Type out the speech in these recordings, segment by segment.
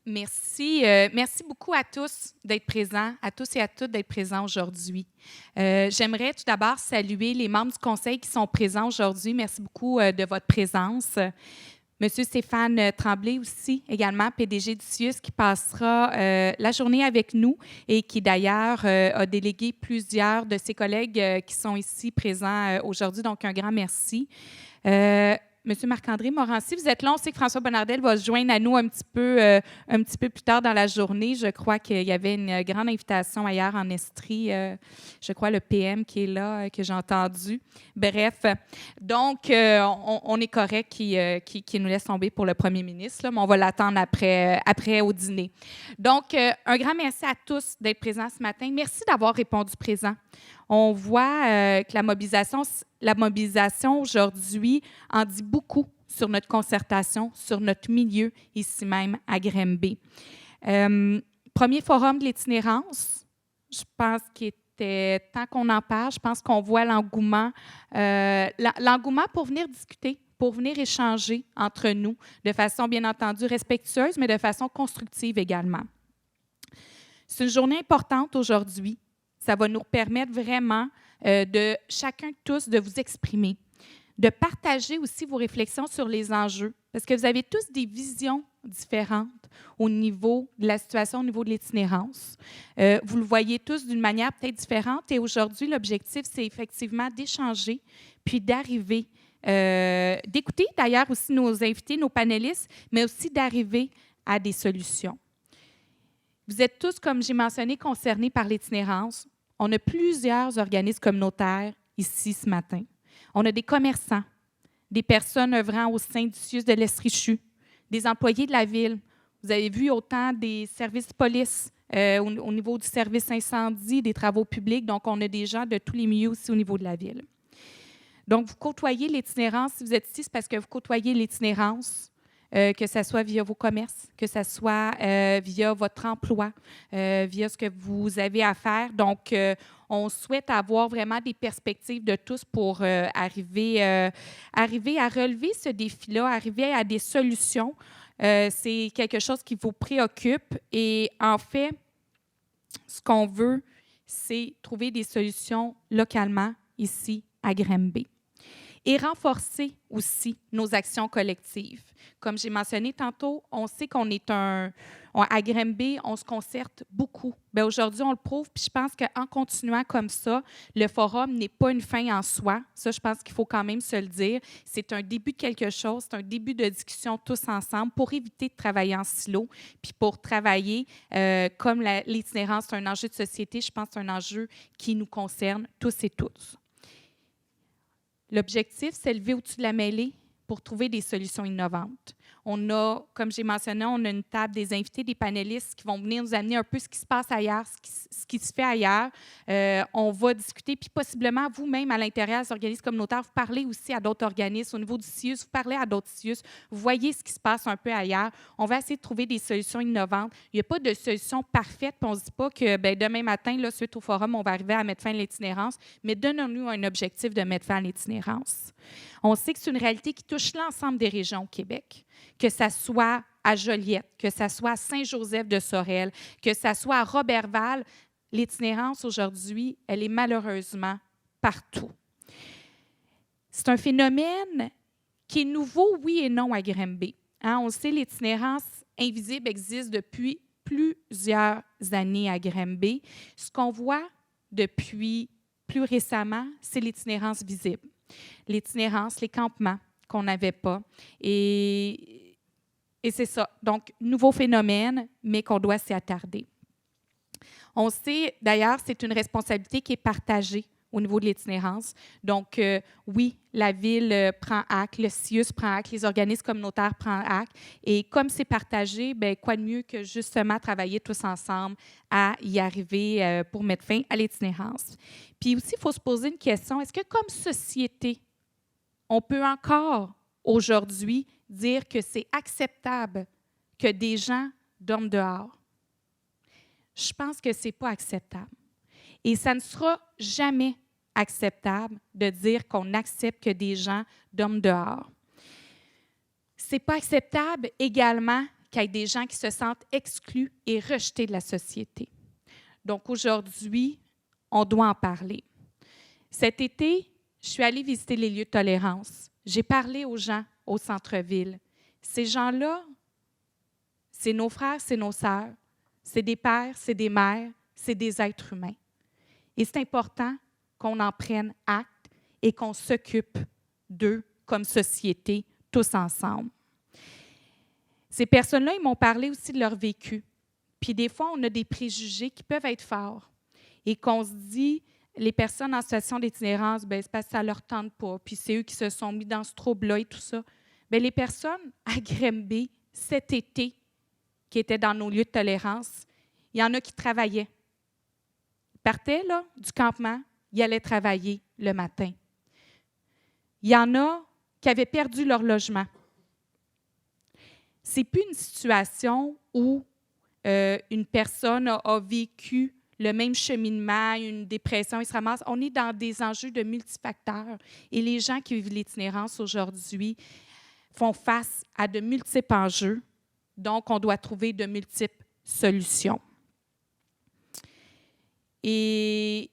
Merci. Merci beaucoup à tous d'être présents, à tous et à toutes d'être présents aujourd'hui. J'aimerais tout d'abord saluer les membres du Conseil qui sont présents aujourd'hui. Merci beaucoup de votre présence. Monsieur Stéphane Tremblay aussi, également PDG du CIUS, qui passera la journée avec nous et qui d'ailleurs a délégué plusieurs de ses collègues qui sont ici présents aujourd'hui. Donc, un grand merci. Monsieur Marc-André Morancy, vous êtes là. On sait que François Bonnardel va se joindre à nous un petit peu plus tard dans la journée. Je crois qu'il y avait une grande invitation ailleurs en Estrie. Je crois le PM qui est là, que j'ai entendu. Bref, donc, on est correct qu'il nous laisse tomber pour le premier ministre, là, mais on va l'attendre après au dîner. Donc, un grand merci à tous d'être présents ce matin. Merci d'avoir répondu présent. On voit que la mobilisation aujourd'hui en dit beaucoup sur notre concertation, sur notre milieu, ici même à Granby. Premier forum de l'itinérance, je pense qu'il était temps qu'on en parle. Je pense qu'on voit l'engouement pour venir discuter, pour venir échanger entre nous de façon, bien entendu, respectueuse, mais de façon constructive également. C'est une journée importante aujourd'hui. Ça va nous permettre vraiment de chacun tous de vous exprimer, de partager aussi vos réflexions sur les enjeux, parce que vous avez tous des visions différentes au niveau de la situation, au niveau de l'itinérance. Vous le voyez tous d'une manière peut-être différente et aujourd'hui, l'objectif, c'est effectivement d'échanger puis d'arriver, d'écouter d'ailleurs aussi nos invités, nos panélistes, mais aussi d'arriver à des solutions. Vous êtes tous, comme j'ai mentionné, concernés par l'itinérance. On a plusieurs organismes communautaires ici ce matin. On a des commerçants, des personnes œuvrant au sein du CIUS de l'Estrichu, des employés de la ville. Vous avez vu autant des services de police au niveau du service incendie, des travaux publics. Donc, on a des gens de tous les milieux aussi au niveau de la ville. Donc, vous côtoyez l'itinérance. Si vous êtes ici, c'est parce que vous côtoyez l'itinérance. Que ce soit via vos commerces, que ce soit via votre emploi, via ce que vous avez à faire. Donc, on souhaite avoir vraiment des perspectives de tous pour arriver à relever ce défi-là, arriver à des solutions. C'est quelque chose qui vous préoccupe. Et en fait, ce qu'on veut, c'est trouver des solutions localement ici à Granby. Et renforcer aussi nos actions collectives. Comme j'ai mentionné tantôt, on sait qu'on est à Granby, on se concerte beaucoup. Bien, aujourd'hui, on le prouve, puis je pense qu'en continuant comme ça, le forum n'est pas une fin en soi. Ça, je pense qu'il faut quand même se le dire. C'est un début de quelque chose, c'est un début de discussion tous ensemble pour éviter de travailler en silo, puis pour travailler comme l'itinérance, c'est un enjeu de société, je pense que c'est un enjeu qui nous concerne tous et toutes. L'objectif, c'est lever au-dessus de la mêlée pour trouver des solutions innovantes. On a, comme j'ai mentionné, on a une table des invités, des panélistes qui vont venir nous amener un peu ce qui se passe ailleurs, ce qui se fait ailleurs. On va discuter, puis possiblement vous-même à l'intérieur des organismes communautaires, vous parlez aussi à d'autres organismes au niveau du CIUS, vous parlez à d'autres CIUS, vous voyez ce qui se passe un peu ailleurs. On va essayer de trouver des solutions innovantes. Il n'y a pas de solution parfaite, puis on ne se dit pas que demain matin, là, suite au forum, on va arriver à mettre fin à l'itinérance, mais donnons-nous un objectif de mettre fin à l'itinérance. On sait que c'est une réalité qui touche l'ensemble des régions au Québec, que ça soit à Joliette, que ça soit à Saint-Joseph-de-Sorel, que ça soit à Roberval. L'itinérance aujourd'hui, elle est malheureusement partout. C'est un phénomène qui est nouveau, oui et non, à Granby. On le sait, l'itinérance invisible existe depuis plusieurs années à Granby. Ce qu'on voit depuis plus récemment, c'est l'itinérance visible. L'itinérance, les campements qu'on n'avait pas. Et c'est ça. Donc, nouveau phénomène, mais qu'on doit s'y attarder. On sait, d'ailleurs, c'est une responsabilité qui est partagée au niveau de l'itinérance. Donc, oui, la Ville prend acte, le CIUS prend acte, les organismes communautaires prennent acte. Et comme c'est partagé, bien, quoi de mieux que justement travailler tous ensemble à y arriver pour mettre fin à l'itinérance. Puis aussi, il faut se poser une question, est-ce que comme société, on peut encore aujourd'hui dire que c'est acceptable que des gens dorment dehors? Je pense que ce n'est pas acceptable. Et ça ne sera jamais acceptable de dire qu'on accepte que des gens dorment dehors. Ce n'est pas acceptable également qu'il y ait des gens qui se sentent exclus et rejetés de la société. Donc aujourd'hui, on doit en parler. Cet été, je suis allée visiter les lieux de tolérance. J'ai parlé aux gens au centre-ville. Ces gens-là, c'est nos frères, c'est nos sœurs, c'est des pères, c'est des mères, c'est des êtres humains. Et c'est important qu'on en prenne acte et qu'on s'occupe d'eux comme société, tous ensemble. Ces personnes-là, ils m'ont parlé aussi de leur vécu. Puis des fois, on a des préjugés qui peuvent être forts et qu'on se dit, les personnes en situation d'itinérance, bien, c'est parce que ça ne leur tente pas, puis c'est eux qui se sont mis dans ce trouble-là et tout ça. Bien, les personnes à Granby, cet été, qui étaient dans nos lieux de tolérance, il y en a qui travaillaient. Ils partaient là, du campement, ils allaient travailler le matin. Il y en a qui avaient perdu leur logement. Ce n'est plus une situation où une personne a vécu le même cheminement, une dépression, il se ramasse. On est dans des enjeux de multifacteurs. Et les gens qui vivent l'itinérance aujourd'hui font face à de multiples enjeux. Donc, on doit trouver de multiples solutions. Et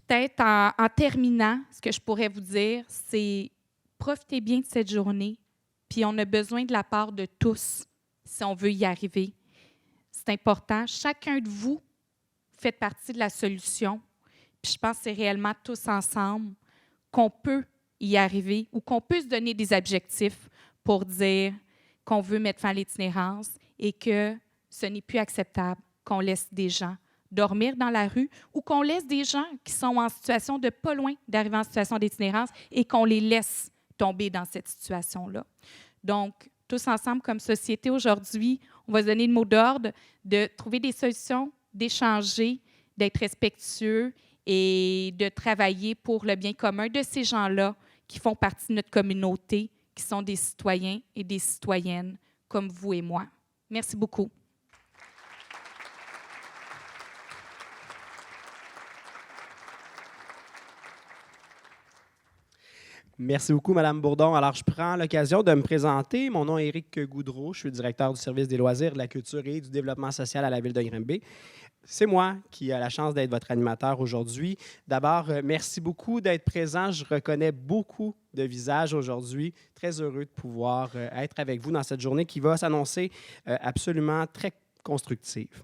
peut-être en terminant, ce que je pourrais vous dire, c'est profitez bien de cette journée, puis on a besoin de la part de tous si on veut y arriver. C'est important. Chacun de vous fait partie de la solution. Puis je pense que c'est réellement tous ensemble qu'on peut y arriver ou qu'on peut se donner des objectifs pour dire qu'on veut mettre fin à l'itinérance et que ce n'est plus acceptable qu'on laisse des gens dormir dans la rue ou qu'on laisse des gens qui sont en situation de pas loin d'arriver en situation d'itinérance et qu'on les laisse tomber dans cette situation-là. Donc, tous ensemble, comme société aujourd'hui, on va se donner le mot d'ordre de trouver des solutions, d'échanger, d'être respectueux et de travailler pour le bien commun de ces gens-là qui font partie de notre communauté, qui sont des citoyens et des citoyennes comme vous et moi. Merci beaucoup. Merci beaucoup, Mme Bourdon. Alors, je prends l'occasion de me présenter. Mon nom est Éric Goudreau. Je suis le directeur du service des loisirs, de la culture et du développement social à la Ville de Granby. C'est moi qui ai la chance d'être votre animateur aujourd'hui. D'abord, merci beaucoup d'être présent. Je reconnais beaucoup de visages aujourd'hui. Très heureux de pouvoir être avec vous dans cette journée qui va s'annoncer absolument très constructive.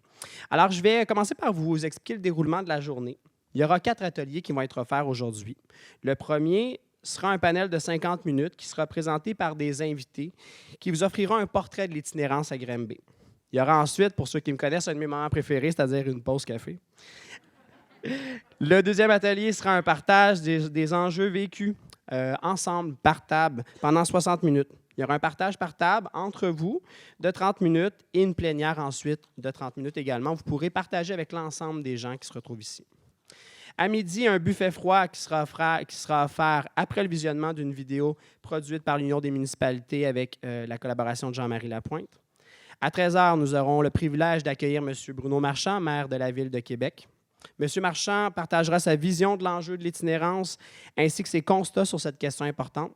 Alors, je vais commencer par vous expliquer le déroulement de la journée. Il y aura 4 ateliers qui vont être offerts aujourd'hui. Le premier sera un panel de 50 minutes qui sera présenté par des invités qui vous offriront un portrait de l'itinérance à Granby. Il y aura ensuite, pour ceux qui me connaissent, un de mes moments préférés, c'est-à-dire une pause café. Le deuxième atelier sera un partage des enjeux vécus ensemble, par table, pendant 60 minutes. Il y aura un partage par table entre vous de 30 minutes et une plénière ensuite de 30 minutes également. Vous pourrez partager avec l'ensemble des gens qui se retrouvent ici. À midi, un buffet froid qui sera offert après le visionnement d'une vidéo produite par l'Union des municipalités avec la collaboration de Jean-Marie Lapointe. À 13h, nous aurons le privilège d'accueillir M. Bruno Marchand, maire de la Ville de Québec. M. Marchand partagera sa vision de l'enjeu de l'itinérance ainsi que ses constats sur cette question importante.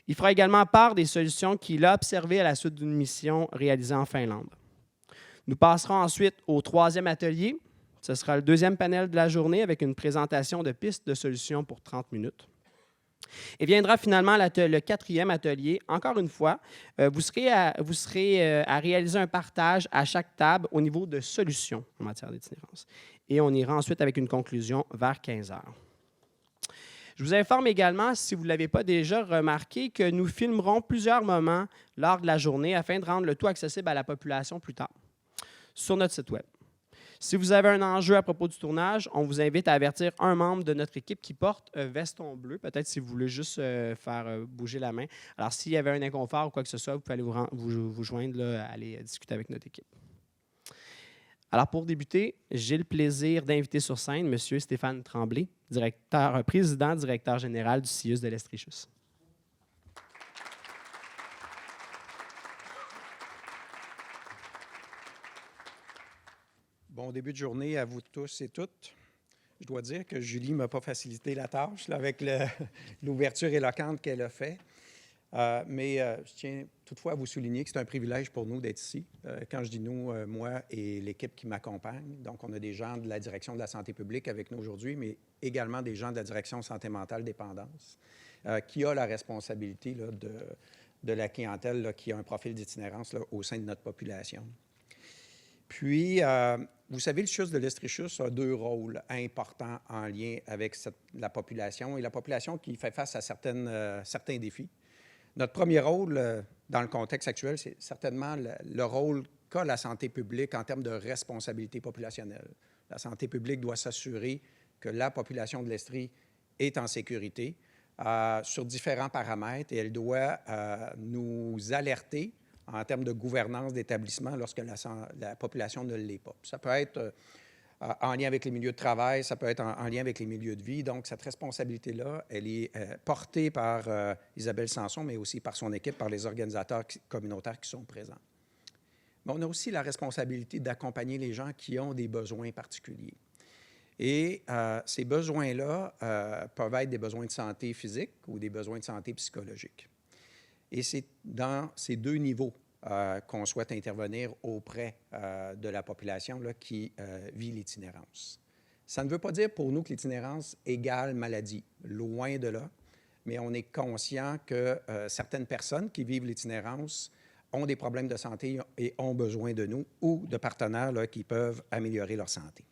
Il fera également part des solutions qu'il a observées à la suite d'une mission réalisée en Finlande. Nous passerons ensuite au 3e atelier. Ce sera le 2e panel de la journée avec une présentation de pistes de solutions pour 30 minutes. Et viendra finalement le 4e atelier. Encore une fois, vous serez à réaliser un partage à chaque table au niveau de solutions en matière d'itinérance. Et on ira ensuite avec une conclusion vers 15 heures. Je vous informe également, si vous ne l'avez pas déjà remarqué, que nous filmerons plusieurs moments lors de la journée afin de rendre le tout accessible à la population plus tard sur notre site Web. Si vous avez un enjeu à propos du tournage, on vous invite à avertir un membre de notre équipe qui porte un veston bleu, peut-être si vous voulez juste faire bouger la main. Alors, s'il y avait un inconfort ou quoi que ce soit, vous pouvez aller vous joindre, là, aller discuter avec notre équipe. Alors, pour débuter, j'ai le plaisir d'inviter sur scène M. Stéphane Tremblay, président, directeur général du CIUS de l'Estrichus. Bon début de journée à vous tous et toutes. Je dois dire que Julie ne m'a pas facilité la tâche là, avec l'ouverture éloquente qu'elle a faite. Je tiens toutefois à vous souligner que c'est un privilège pour nous d'être ici. Quand je dis nous, moi et l'équipe qui m'accompagne, donc on a des gens de la direction de la santé publique avec nous aujourd'hui, mais également des gens de la direction santé mentale dépendance, qui a la responsabilité là, de la clientèle là, qui a un profil d'itinérance au sein de notre population. Puis, vous savez, le CHUS de l'Estrichus a 2 rôles importants en lien avec la population et la population qui fait face à certains défis. Notre premier rôle dans le contexte actuel, c'est certainement le rôle qu'a la santé publique en termes de responsabilité populationnelle. La santé publique doit s'assurer que la population de l'Estrie est en sécurité sur différents paramètres et elle doit nous alerter en termes de gouvernance d'établissement lorsque la population ne l'est pas. Ça peut être en lien avec les milieux de travail, ça peut être en lien avec les milieux de vie. Donc, cette responsabilité-là, elle est portée par Isabelle Sanson, mais aussi par son équipe, par les organisateurs communautaires qui sont présents. Mais on a aussi la responsabilité d'accompagner les gens qui ont des besoins particuliers. Et ces besoins-là peuvent être des besoins de santé physique ou des besoins de santé psychologique. Et c'est dans ces 2 niveaux qu'on souhaite intervenir auprès de la population là, qui vit l'itinérance. Ça ne veut pas dire pour nous que l'itinérance égale maladie, loin de là, mais on est conscient que certaines personnes qui vivent l'itinérance ont des problèmes de santé et ont besoin de nous ou de partenaires là, qui peuvent améliorer leur santé.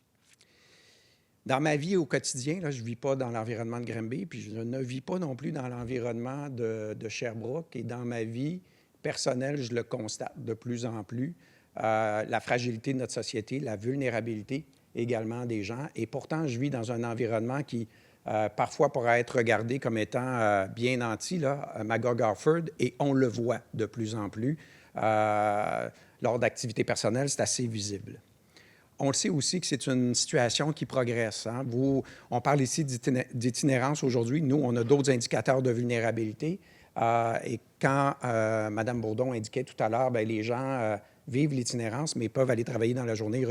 Dans ma vie au quotidien, là, je ne vis pas dans l'environnement de Granby, puis je ne vis pas non plus dans l'environnement de Sherbrooke. Et dans ma vie personnelle, je le constate de plus en plus, la fragilité de notre société, la vulnérabilité également des gens. Et pourtant, je vis dans un environnement qui, parfois, pourrait être regardé comme étant bien nanti, là, Magog-Harford, et on le voit de plus en plus. Lors d'activités personnelles, c'est assez visible. On le sait aussi que c'est une situation qui progresse. Hein? On parle ici d'itinérance aujourd'hui. Nous, on a d'autres indicateurs de vulnérabilité. Et quand Mme Bourdon indiquait tout à l'heure, les gens vivent l'itinérance, mais peuvent aller travailler dans la journée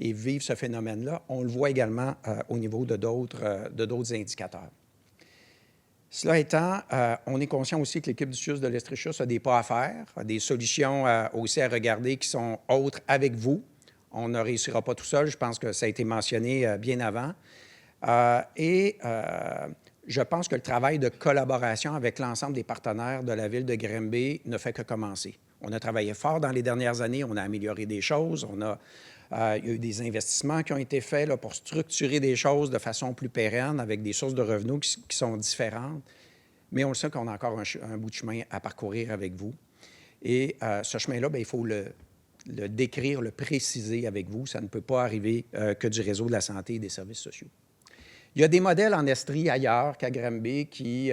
et vivre ce phénomène-là, on le voit également au niveau de d'autres indicateurs. Cela étant, on est conscient aussi que l'équipe du CHUS de l'Estrichus a des pas à faire, a des solutions aussi à regarder qui sont autres avec vous. On ne réussira pas tout seul. Je pense que ça a été mentionné bien avant. Je pense que le travail de collaboration avec l'ensemble des partenaires de la ville de Granby ne fait que commencer. On a travaillé fort dans les dernières années. On a amélioré des choses. Il y a eu des investissements qui ont été faits là, pour structurer des choses de façon plus pérenne avec des sources de revenus qui sont différentes. Mais on le sait qu'on a encore un bout de chemin à parcourir avec vous. Et ce chemin-là, il faut le décrire, le préciser avec vous. Ça ne peut pas arriver que du réseau de la santé et des services sociaux. Il y a des modèles en Estrie ailleurs qu'à Granby qui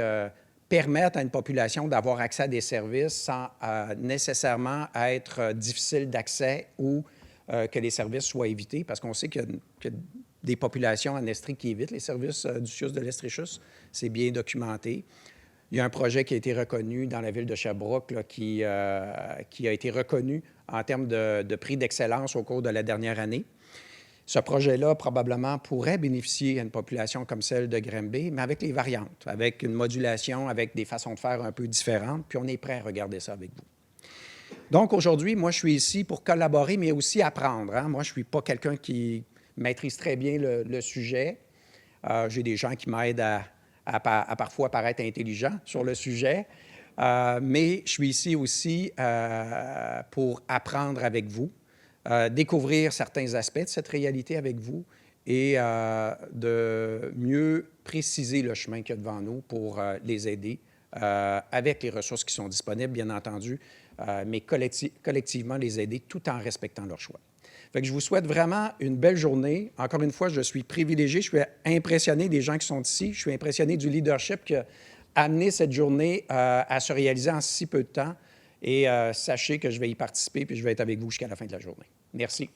permettent à une population d'avoir accès à des services sans nécessairement être difficile d'accès ou que les services soient évités, parce qu'on sait qu'il y a des populations en Estrie qui évitent les services du CHUS de l'Estrichus. C'est bien documenté. Il y a un projet qui a été reconnu dans la ville de Sherbrooke là, qui a été reconnu en termes de prix d'excellence au cours de la dernière année. Ce projet-là, probablement, pourrait bénéficier à une population comme celle de Granby, mais avec les variantes, avec une modulation, avec des façons de faire un peu différentes, puis on est prêt à regarder ça avec vous. Donc, aujourd'hui, moi, je suis ici pour collaborer, mais aussi apprendre. Hein? Moi, je ne suis pas quelqu'un qui maîtrise très bien le sujet. J'ai des gens qui m'aident à parfois paraître intelligent sur le sujet, mais je suis ici aussi pour apprendre avec vous, découvrir certains aspects de cette réalité avec vous et de mieux préciser le chemin qu'il y a devant nous pour les aider avec les ressources qui sont disponibles, bien entendu, mais collectivement les aider tout en respectant leurs choix. Fait que je vous souhaite vraiment une belle journée. Encore une fois, je suis privilégié, je suis impressionné des gens qui sont ici, je suis impressionné du leadership qui a amené cette journée à se réaliser en si peu de temps. Et sachez que je vais y participer puis je vais être avec vous jusqu'à la fin de la journée. Merci.